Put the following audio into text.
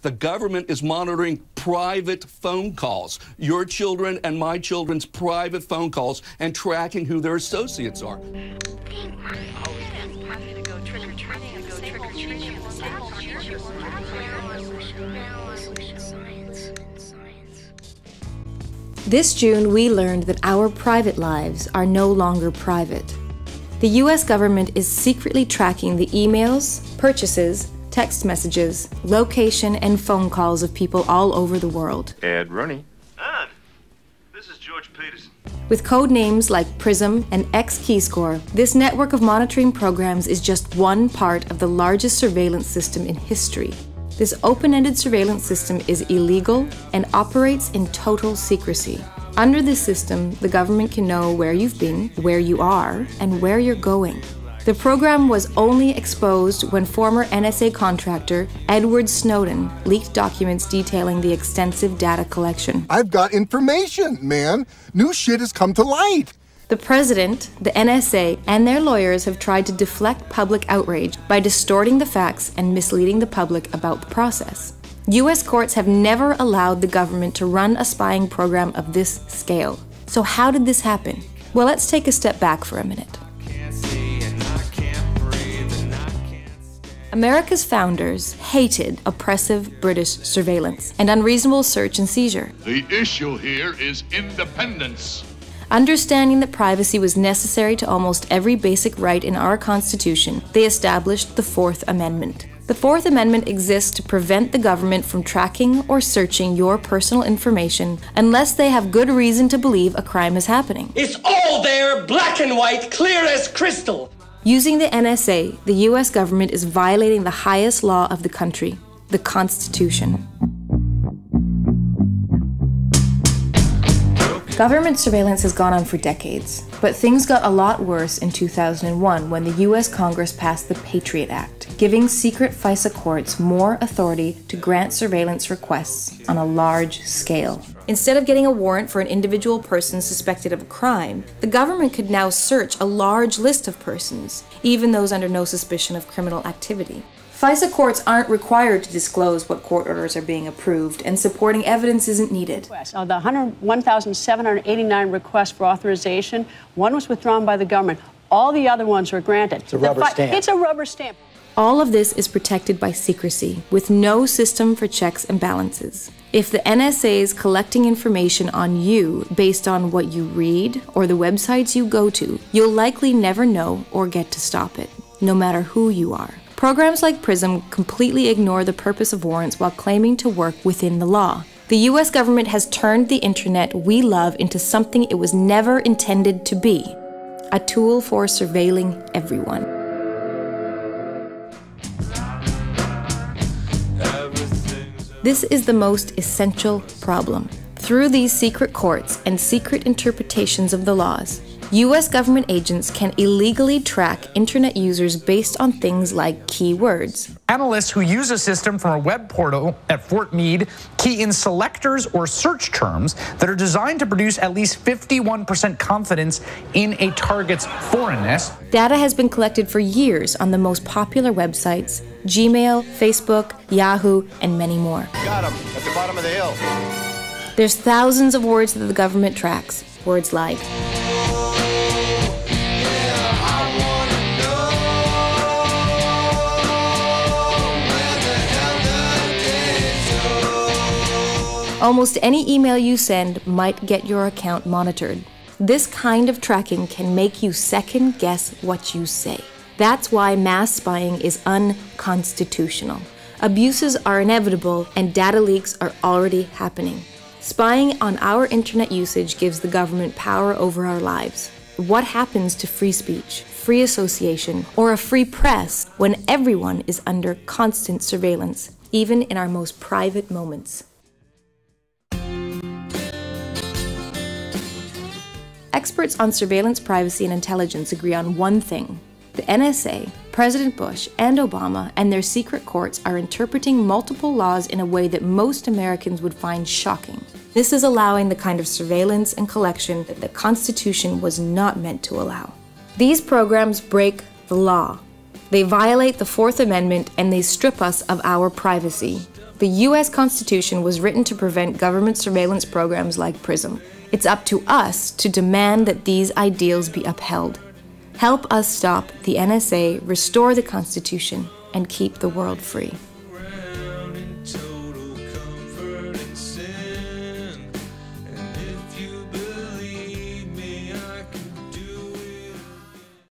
The government is monitoring private phone calls, your children and my children's private phone calls, and tracking who their associates are. This June, we learned that our private lives are no longer private. The U.S. government is secretly tracking the emails, purchases, text messages, location, and phone calls of people all over the world. Ed Rooney. Ann, this is George Peterson. With code names like PRISM and X-Keyscore, this network of monitoring programs is just one part of the largest surveillance system in history. This open-ended surveillance system is illegal and operates in total secrecy. Under this system, the government can know where you've been, where you are, and where you're going. The program was only exposed when former NSA contractor Edward Snowden leaked documents detailing the extensive data collection. I've got information, man. New shit has come to light. The president, the NSA, and their lawyers have tried to deflect public outrage by distorting the facts and misleading the public about the process. U.S. courts have never allowed the government to run a spying program of this scale. So how did this happen? Well, let's take a step back for a minute. America's founders hated oppressive British surveillance and unreasonable search and seizure. The issue here is independence. Understanding that privacy was necessary to almost every basic right in our Constitution, they established the Fourth Amendment. The Fourth Amendment exists to prevent the government from tracking or searching your personal information unless they have good reason to believe a crime is happening. It's all there, black and white, clear as crystal. Using the NSA, the U.S. government is violating the highest law of the country, the Constitution. Government surveillance has gone on for decades, but things got a lot worse in 2001 when the U.S. Congress passed the Patriot Act, giving secret FISA courts more authority to grant surveillance requests on a large scale. Instead of getting a warrant for an individual person suspected of a crime, the government could now search a large list of persons, even those under no suspicion of criminal activity. FISA courts aren't required to disclose what court orders are being approved, and supporting evidence isn't needed. Of the 1,789 requests for authorization, one was withdrawn by the government. All the other ones were granted. It's a rubber stamp. It's a rubber stamp. All of this is protected by secrecy, with no system for checks and balances. If the NSA is collecting information on you based on what you read or the websites you go to, you'll likely never know or get to stop it, no matter who you are. Programs like PRISM completely ignore the purpose of warrants while claiming to work within the law. The US government has turned the internet we love into something it was never intended to be, a tool for surveilling everyone. This is the most essential problem. Through these secret courts and secret interpretations of the laws, U.S. government agents can illegally track internet users based on things like keywords. Analysts who use a system from a web portal at Fort Meade key in selectors or search terms that are designed to produce at least 51% confidence in a target's foreignness. Data has been collected for years on the most popular websites: Gmail, Facebook, Yahoo, and many more. Got him at the bottom of the hill. There's thousands of words that the government tracks. Words like almost any email you send might get your account monitored. This kind of tracking can make you second guess what you say. That's why mass spying is unconstitutional. Abuses are inevitable and data leaks are already happening. Spying on our internet usage gives the government power over our lives. What happens to free speech, free association, or a free press when everyone is under constant surveillance, even in our most private moments? Experts on surveillance, privacy, and intelligence agree on one thing. The NSA, President Bush, and Obama and their secret courts are interpreting multiple laws in a way that most Americans would find shocking. This is allowing the kind of surveillance and collection that the Constitution was not meant to allow. These programs break the law. They violate the Fourth Amendment and they strip us of our privacy. The U.S. Constitution was written to prevent government surveillance programs like PRISM. It's up to us to demand that these ideals be upheld. Help us stop the NSA, restore the Constitution, and keep the world free.